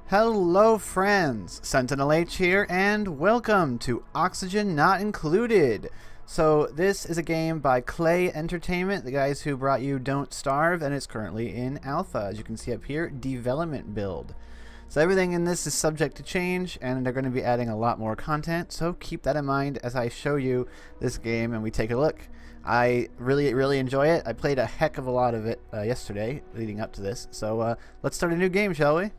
Hello friends, SentinalhMC here, and welcome to Oxygen Not Included. So this is a game by Klei Entertainment, the guys who brought you Don't Starve, and it's currently in alpha, as you can see up here, development build. So everything in this is subject to change, and they're going to be adding a lot more content, so keep that in mind as I show you this game and we take a look. I really enjoy it. I played a heck of a lot of it yesterday leading up to this, so let's start a new game, shall we?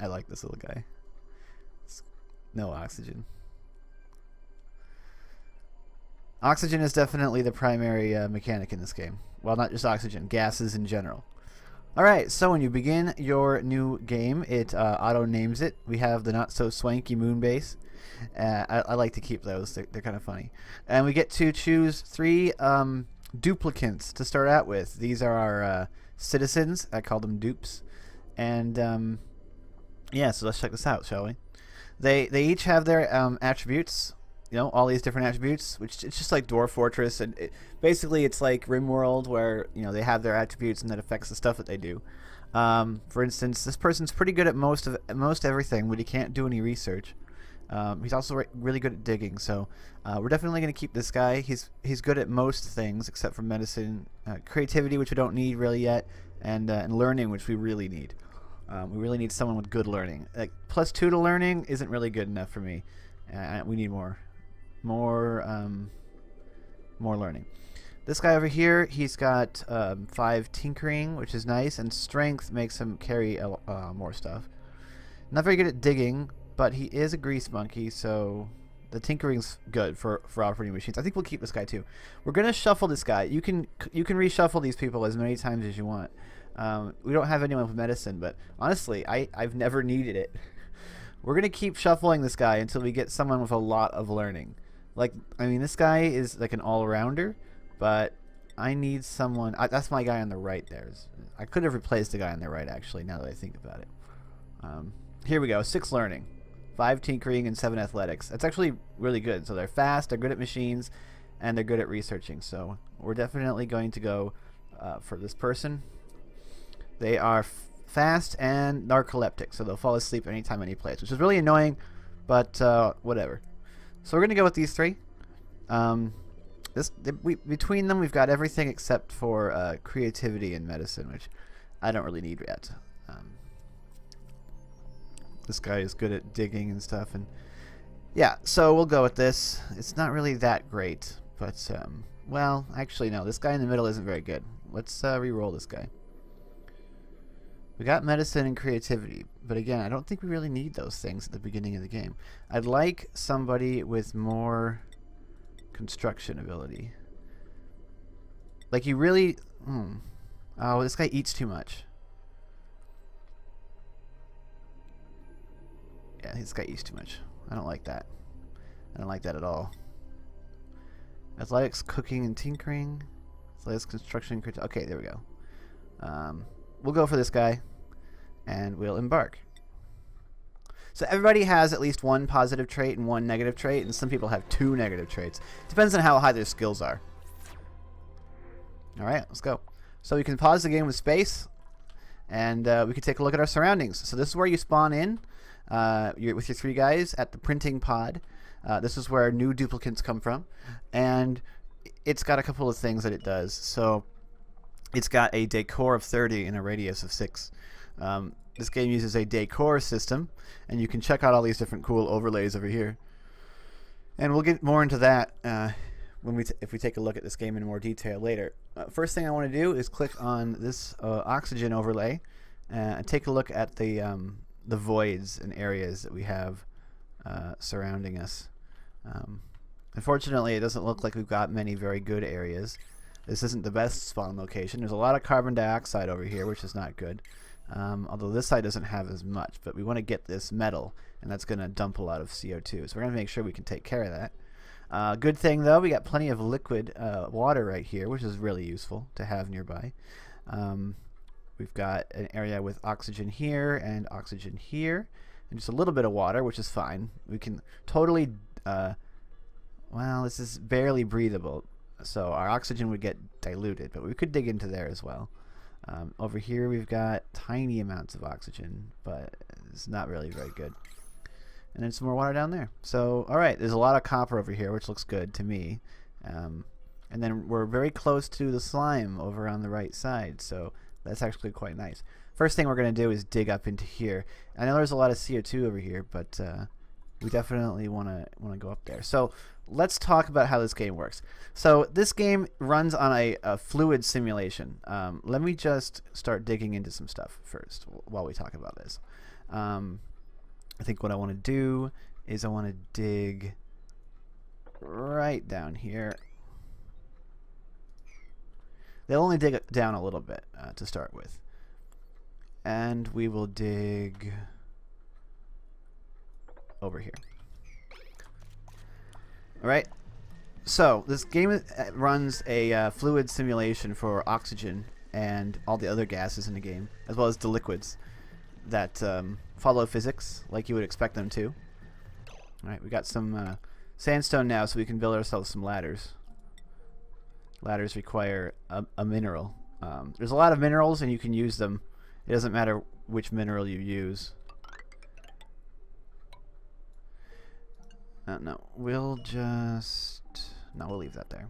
I like this little guy. No oxygen. Oxygen is definitely the primary mechanic in this game. Well, not just oxygen, gases in general. Alright, so when you begin your new game, it auto-names it. We have the not-so-swanky moon base. I like to keep those. They're kind of funny. And we get to choose 3 duplicants to start out with. These are our citizens. I call them dupes. And yeah, so let's check this out, shall we? They each have their attributes, you know, all these different attributes, which it's just like Dwarf Fortress, and basically it's like RimWorld, where you know they have their attributes and that affects the stuff that they do. For instance, this person's pretty good at most everything, but he can't do any research. He's also really good at digging, so we're definitely going to keep this guy. He's good at most things except for medicine, creativity, which we don't need really yet, and learning, which we really need. We really need someone with good learning. Like +2 to learning isn't really good enough for me. We need more learning. This guy over here, he's got 5 tinkering, which is nice, and strength makes him carry more stuff. Not very good at digging, but he is a grease monkey, so the tinkering's good for operating machines. I think we'll keep this guy too. We're gonna shuffle this guy. You can reshuffle these people as many times as you want. We don't have anyone with medicine, but honestly, I've never needed it. We're gonna keep shuffling this guy until we get someone with a lot of learning. Like, I mean, this guy is like an all-rounder, but I need someone. That's my guy on the right there. I could have replaced the guy on the right, actually, now that I think about it. Here we go, 6 learning, 5 tinkering, and 7 athletics. That's actually really good. So they're fast, they're good at machines, and they're good at researching. So we're definitely going to go for this person. They are fast and narcoleptic, so they'll fall asleep anytime, any place, which is really annoying, but whatever. So we're going to go with these 3. Between them, we've got everything except for creativity and medicine, which I don't really need yet. This guy is good at digging and stuff, and yeah, so we'll go with this. It's not really that great, but well, actually no, this guy in the middle isn't very good. Let's re-roll this guy. We got medicine and creativity, but again, I don't think we really need those things at the beginning of the game. I'd like somebody with more construction ability. Like you really... Oh, this guy eats too much. Yeah, this guy eats too much. I don't like that. I don't like that at all. Athletics, cooking, and tinkering. Athletics, construction, okay, there we go. We'll go for this guy, and we'll embark. So everybody has at least 1 positive trait and 1 negative trait, and some people have 2 negative traits. Depends on how high their skills are. Alright, let's go. So we can pause the game with space, and we can take a look at our surroundings. So this is where you spawn in with your 3 guys at the printing pod. This is where new duplicants come from, and it's got a couple of things that it does. So it's got a decor of 30 and a radius of 6. This game uses a decor system, and you can check out all these different cool overlays over here. And we'll get more into that if we take a look at this game in more detail later. First thing I want to do is click on this oxygen overlay and take a look at the voids and areas that we have surrounding us. Unfortunately, it doesn't look like we've got many very good areas. This isn't the best spawn location. There's a lot of carbon dioxide over here, which is not good. Although this side doesn't have as much, but we want to get this metal, and that's going to dump a lot of CO2. So we're going to make sure we can take care of that. Good thing, though, we got plenty of liquid water right here, which is really useful to have nearby. We've got an area with oxygen here and oxygen here, and just a little bit of water, which is fine. We can totally... well, this is barely breathable. So our oxygen would get diluted, but we could dig into there as well. Over here we've got tiny amounts of oxygen, but it's not really very good. And then some more water down there. So, alright, there's a lot of copper over here, which looks good to me. And then we're very close to the slime over on the right side, so that's actually quite nice. First thing we're going to do is dig up into here. I know there's a lot of CO2 over here, but we definitely want to go up there. So let's talk about how this game works. So this game runs on a fluid simulation. Let me just start digging into some stuff first while we talk about this. I think what I want to do is I want to dig right down here. They'll only dig it down a little bit to start with. And we will dig over here. Alright, so this game runs a fluid simulation for oxygen and all the other gases in the game, as well as the liquids that follow physics like you would expect them to. Alright, we got some sandstone now, so we can build ourselves some ladders. Ladders require a mineral. There's a lot of minerals and you can use them. It doesn't matter which mineral you use. No, we'll leave that there.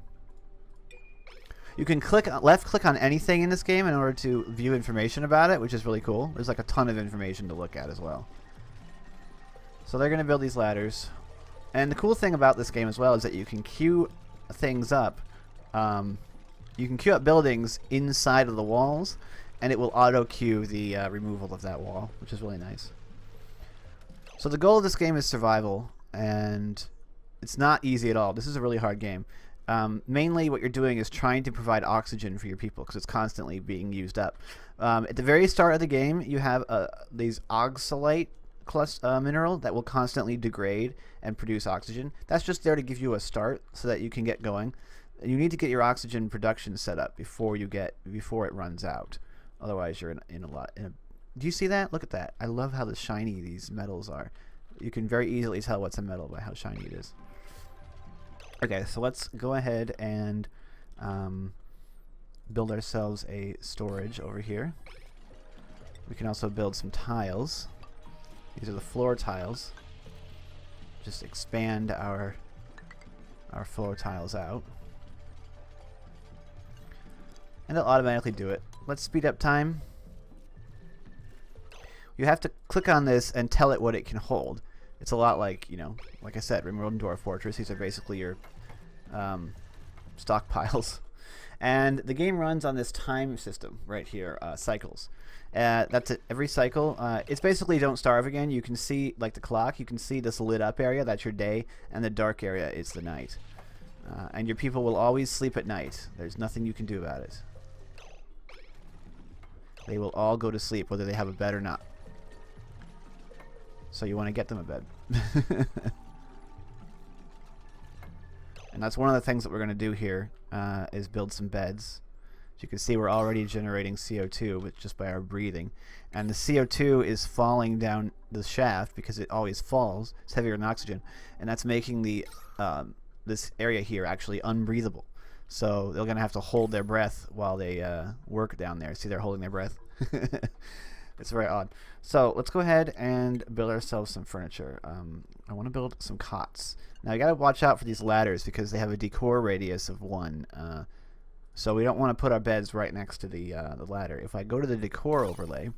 You can left click on anything in this game in order to view information about it, which is really cool. There's like a ton of information to look at as well. So they're going to build these ladders. And the cool thing about this game as well is that you can queue things up. You can queue up buildings inside of the walls, and it will auto queue the removal of that wall, which is really nice. So the goal of this game is survival, and it's not easy at all. This is a really hard game. Mainly what you're doing is trying to provide oxygen for your people because it's constantly being used up. At the very start of the game, you have these oxalate mineral that will constantly degrade and produce oxygen. That's just there to give you a start so that you can get going. You need to get your oxygen production set up before it runs out. Otherwise, you're in a lot. Do you see that? Look at that. I love how shiny these metals are. You can very easily tell what's a metal by how shiny it is. Okay, so let's go ahead and build ourselves a storage over here. We can also build some tiles. These are the floor tiles. Just expand our floor tiles out. And it'll automatically do it. Let's speed up time. You have to click on this and tell it what it can hold. It's a lot like, like I said, Rimrodendor Fortress. These are basically your stockpiles. And the game runs on this time system right here, cycles. That's it. Every cycle. It's basically Don't Starve again. You can see, like the clock, you can see this lit up area. That's your day. And the dark area is the night. And your people will always sleep at night. There's nothing you can do about it. They will all go to sleep, whether they have a bed or not. So you want to get them a bed. And that's one of the things that we're going to do here, is build some beds. As you can see, we're already generating CO2 just by our breathing. And the CO2 is falling down the shaft because it always falls. It's heavier than oxygen. And that's making this area here actually unbreathable. So they're going to have to hold their breath while they work down there. See, they're holding their breath. It's very odd. So let's go ahead and build ourselves some furniture. I want to build some cots. Now you got to watch out for these ladders because they have a decor radius of 1. So we don't want to put our beds right next to the ladder. If I go to the decor overlay,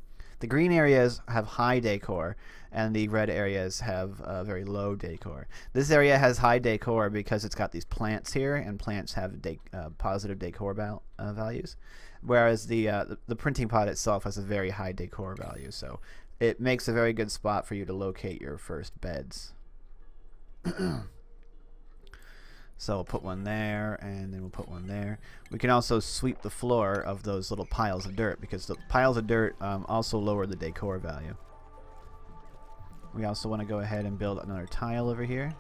the green areas have high decor and the red areas have very low decor. This area has high decor because it's got these plants here, and plants have positive decor values. Whereas the printing pod itself has a very high decor value, so it makes a very good spot for you to locate your first beds. So we'll put one there, and then we'll put one there. We can also sweep the floor of those little piles of dirt, because the piles of dirt also lower the decor value. We also want to go ahead and build another tile over here.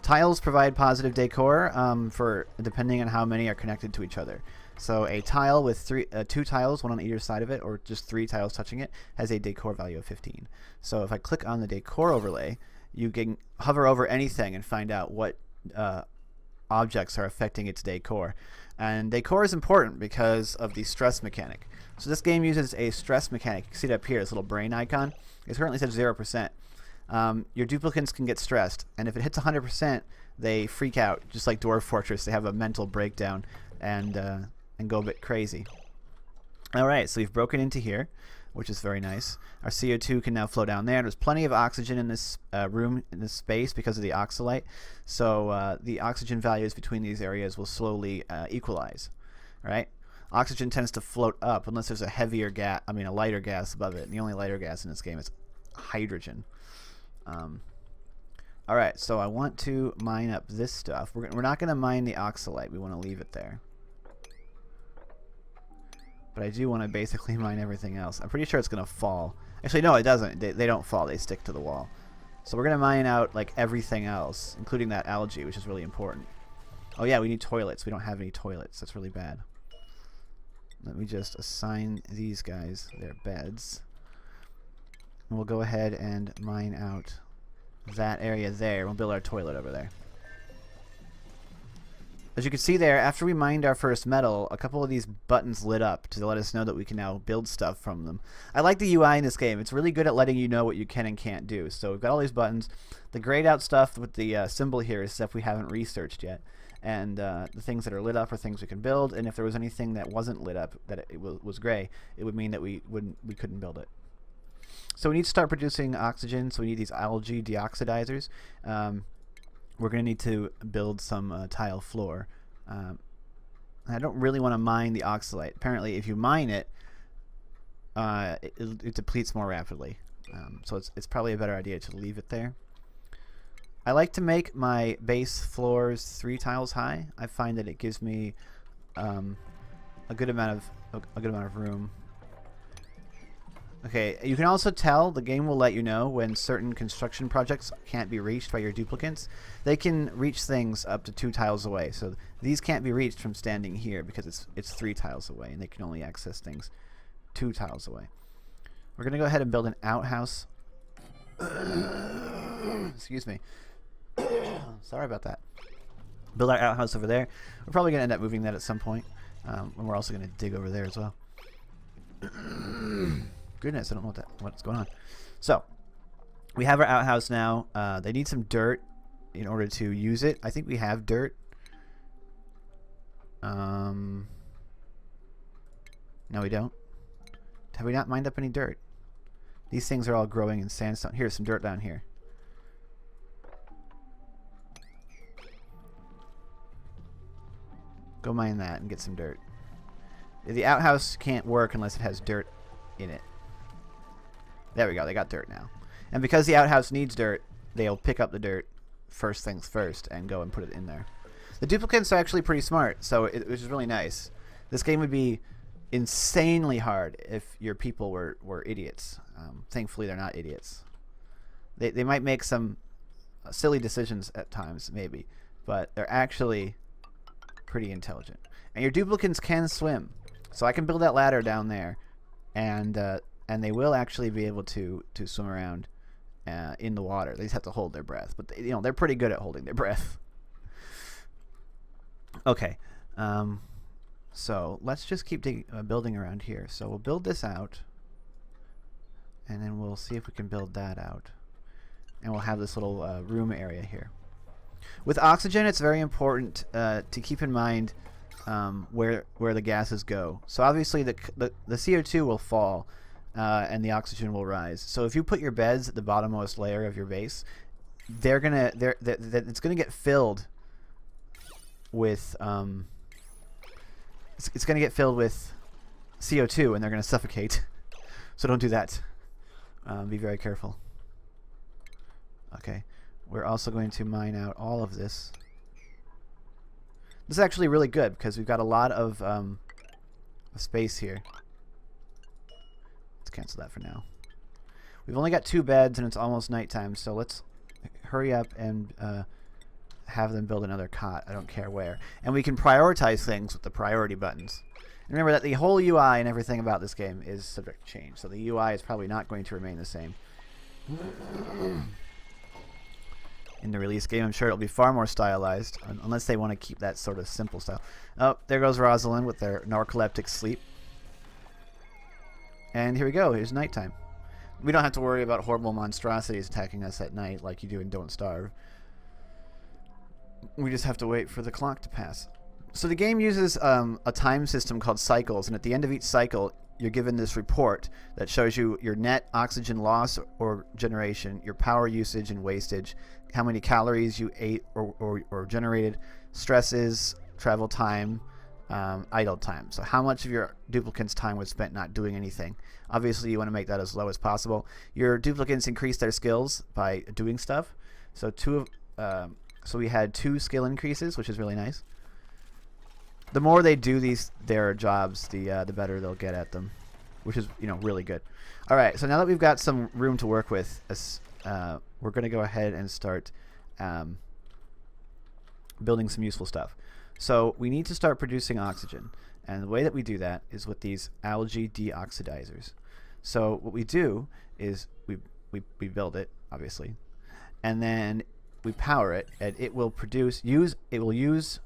Tiles provide positive decor for depending on how many are connected to each other. So a tile with 2 tiles, one on either side of it, or just 3 tiles touching it, has a decor value of 15. So if I click on the decor overlay, you can hover over anything and find out what objects are affecting its decor. And decor is important because of the stress mechanic. So this game uses a stress mechanic. You can see it up here, this little brain icon. It currently says 0%. Your duplicates can get stressed, and if it hits 100%, they freak out, just like Dwarf Fortress. They have a mental breakdown and go a bit crazy. All right, so we've broken into here, which is very nice. Our CO2 can now flow down there. There's plenty of oxygen in this room, in this space, because of the oxalite. So the oxygen values between these areas will slowly equalize. All right. Oxygen tends to float up unless there's a heavier gas, a lighter gas above it. And the only lighter gas in this game is hydrogen. All right, so I want to mine up this stuff. We're not going to mine the oxalite. We want to leave it there. But I do want to basically mine everything else. I'm pretty sure it's going to fall. Actually, no, it doesn't. They don't fall. They stick to the wall. So we're going to mine out like everything else, including that algae, which is really important. Oh yeah, we need toilets. We don't have any toilets. That's really bad. Let me just assign these guys their beds. And we'll go ahead and mine out that area there. We'll build our toilet over there. As you can see there, after we mined our first metal, a couple of these buttons lit up to let us know that we can now build stuff from them. I like the UI in this game. It's really good at letting you know what you can and can't do. So we've got all these buttons. The grayed out stuff with the symbol here is stuff we haven't researched yet. And the things that are lit up are things we can build. And if there was anything that wasn't lit up, that it was gray, it would mean that we couldn't build it. So we need to start producing oxygen. So we need these algae deoxidizers. We're going to need to build some tile floor. I don't really want to mine the oxalite. Apparently, if you mine it, it depletes more rapidly. So it's probably a better idea to leave it there. I like to make my base floors 3 tiles high. I find that it gives me a good amount of room. Okay, you can also tell, the game will let you know when certain construction projects can't be reached by your duplicates. They can reach things up to 2 tiles away. So these can't be reached from standing here because it's 3 tiles away, and they can only access things 2 tiles away. We're going to go ahead and build an outhouse. Excuse me. Sorry about that. Build our outhouse over there. We're probably going to end up moving that at some point. And we're also going to dig over there as well. Goodness, I don't know what's going on. So, we have our outhouse now. They need some dirt in order to use it. I think we have dirt. No, we don't. Have we not mined up any dirt? These things are all growing in sandstone. Here's some dirt down here. Go mine that and get some dirt. The outhouse can't work unless it has dirt in it. There we go, they got dirt now. And because the outhouse needs dirt, they'll pick up the dirt first things first and go and put it in there. The duplicates are actually pretty smart, so which is really nice. This game would be insanely hard if your people were idiots. Thankfully, they're not idiots. They might make some silly decisions at times, maybe, but they're actually pretty intelligent. And your duplicates can swim, so I can build that ladder down there, and they will actually be able to swim around in the water. They just have to hold their breath, but they're pretty good at holding their breath. Okay, so let's just keep building around here. So we'll build this out, and then we'll see if we can build that out, and we'll have this little room area here. With oxygen, it's very important to keep in mind where the gases go. So obviously the CO2 will fall. And the oxygen will rise. So if you put your beds at the bottommost layer of your base, it's gonna get filled with it's gonna get filled with CO2, and they're gonna suffocate. So don't do that. Be very careful. Okay, we're also going to mine out all of this. This is actually really good because we've got a lot of space here. Cancel that for now. We've only got 2 beds and it's almost nighttime, so let's hurry up and have them build another cot. I don't care where. And we can prioritize things with the priority buttons. And remember that the whole UI and everything about this game is subject to change, so the UI is probably not going to remain the same. in the release game. I'm sure it'll be far more stylized, unless they want to keep that sort of simple style. Oh, there goes Rosalind with their narcoleptic sleep. And here we go. Here's nighttime. We don't have to worry about horrible monstrosities attacking us at night like you do in Don't Starve. We just have to wait for the clock to pass. So the game uses a time system called cycles, and at the end of each cycle, you're given this report that shows you your net oxygen loss or generation, your power usage and wastage, how many calories you ate or generated, stresses, travel time, idle time. So how much of your duplicants' time was spent not doing anything. Obviously, you want to make that as low as possible. Your duplicants increase their skills by doing stuff. So so we had 2 skill increases, which is really nice. The more they do their jobs, the better they'll get at them, which is really good. All right, so now that we've got some room to work with, we're going to go ahead and start building some useful stuff. So we need to start producing oxygen, and the way that we do that is with these algae deoxidizers. So what we do is we build it, obviously, and then we power it, and it will use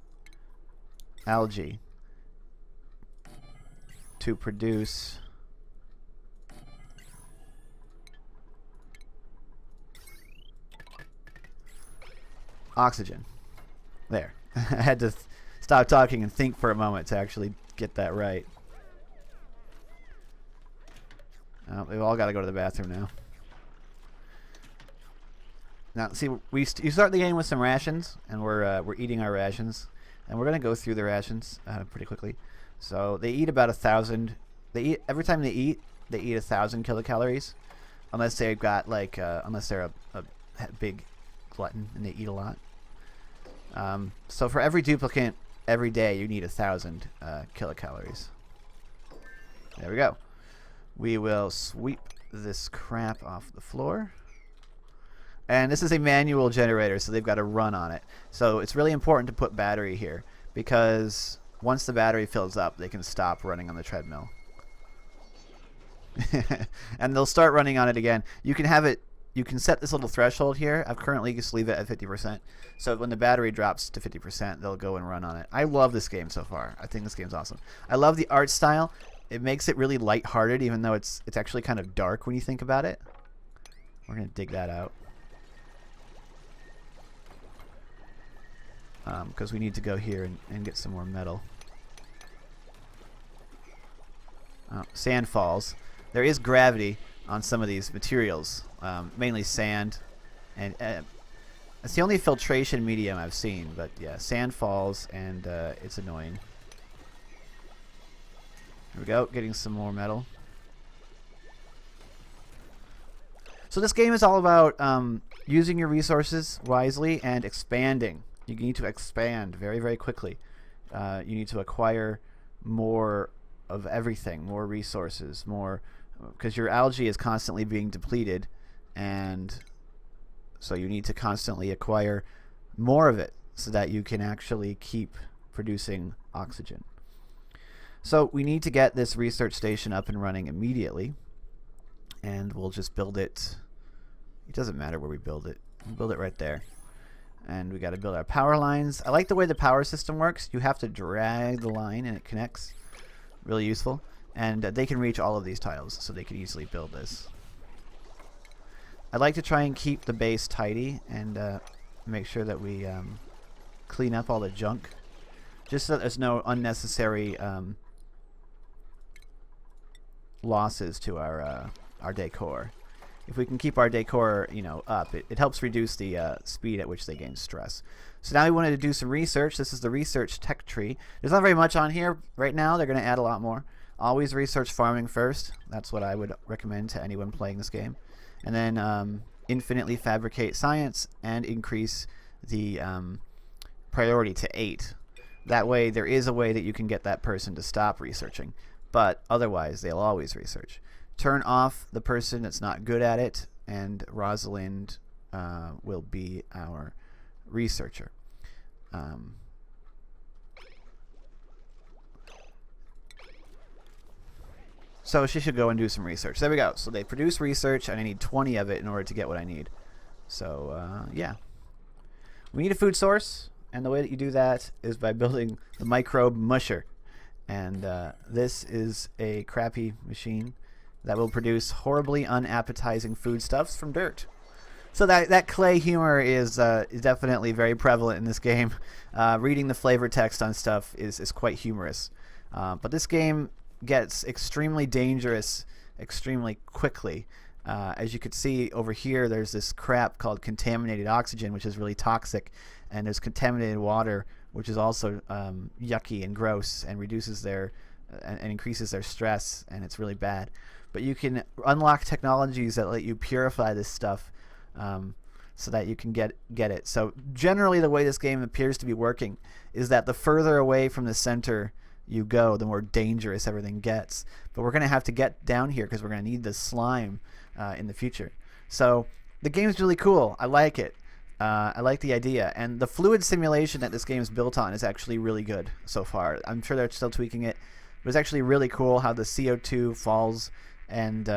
algae to produce oxygen. There. I had to stop talking and think for a moment to actually get that right. We've all got to go to the bathroom now. Now, see, you start the game with some rations, and we're eating our rations. And we're going to go through the rations pretty quickly. So they eat about 1,000. Every time they eat 1,000 kilocalories, unless they've got unless they're a big glutton and they eat a lot. So for every duplicant every day, you need 1,000 kilocalories. There we go. We will sweep this crap off the floor. And this is a manual generator, so they've got to run on it. So it's really important to put battery here, because once the battery fills up, they can stop running on the treadmill. And they'll start running on it again. You can set this little threshold here. I've currently just leave it at 50%. So when the battery drops to 50%, they'll go and run on it. I love this game so far. I think this game's awesome. I love the art style. It makes it really lighthearted, even though it's actually kind of dark when you think about it. We're going to dig that out. Because we need to go here and get some more metal. Sand falls. There is gravity on some of these materials, mainly sand, and it's the only filtration medium I've seen. But yeah, sand falls, and it's annoying. Here we go, getting some more metal. So this game is all about using your resources wisely and expanding. You need to expand very, very quickly. You need to acquire more of everything, more resources, more, because your algae is constantly being depleted, and so you need to constantly acquire more of it so that you can actually keep producing oxygen. So we need to get this research station up and running immediately, and we'll just build it. It doesn't matter where we build it. We'll build it right there. And we got to build our power lines. I like the way the power system works. You have to drag the line and it connects. Really useful. And they can reach all of these tiles, so they can easily build this. I like to try and keep the base tidy and make sure that we clean up all the junk, just so that there's no unnecessary losses to our decor. If we can keep our decor, up, it helps reduce the speed at which they gain stress. So now we wanted to do some research. This is the research tech tree. There's not very much on here right now. They're going to add a lot more. Always research farming first. That's what I would recommend to anyone playing this game. And then infinitely fabricate science and increase the priority to 8. That way there is a way that you can get that person to stop researching. But otherwise, they'll always research. Turn off the person that's not good at it, and Rosalind will be our researcher. So she should go and do some research. There we go. So they produce research, and I need 20 of it in order to get what I need. So, yeah. We need a food source, and the way that you do that is by building the microbe musher. And this is a crappy machine that will produce horribly unappetizing foodstuffs from dirt. So that Klei humor is definitely very prevalent in this game. Reading the flavor text on stuff is quite humorous. But this game gets extremely dangerous extremely quickly. As you could see over here, there's this crap called contaminated oxygen, which is really toxic, and there's contaminated water, which is also yucky and gross and reduces their and increases their stress, and it's really bad. But you can unlock technologies that let you purify this stuff so that you can get it. So generally the way this game appears to be working is that the further away from the center you go, the more dangerous everything gets. But we're going to have to get down here because we're going to need the slime in the future. So the game's really cool. I like it. I like the idea. And the fluid simulation that this game is built on is actually really good so far. I'm sure they're still tweaking it. But it's actually really cool how the CO2 falls and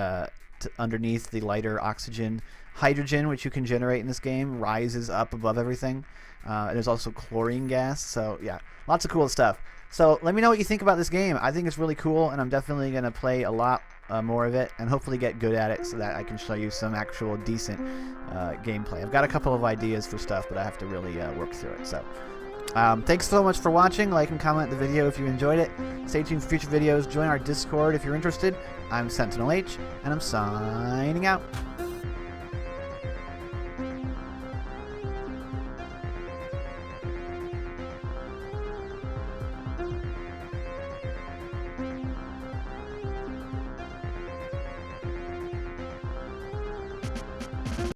underneath the lighter oxygen. Hydrogen, which you can generate in this game, rises up above everything. There's also chlorine gas. So yeah, lots of cool stuff. So let me know what you think about this game. I think it's really cool, and I'm definitely going to play a lot more of it and hopefully get good at it so that I can show you some actual decent gameplay. I've got a couple of ideas for stuff, but I have to really work through it. So thanks so much for watching. Like and comment the video if you enjoyed it. Stay tuned for future videos. Join our Discord if you're interested. I'm SentinalH, and I'm signing out.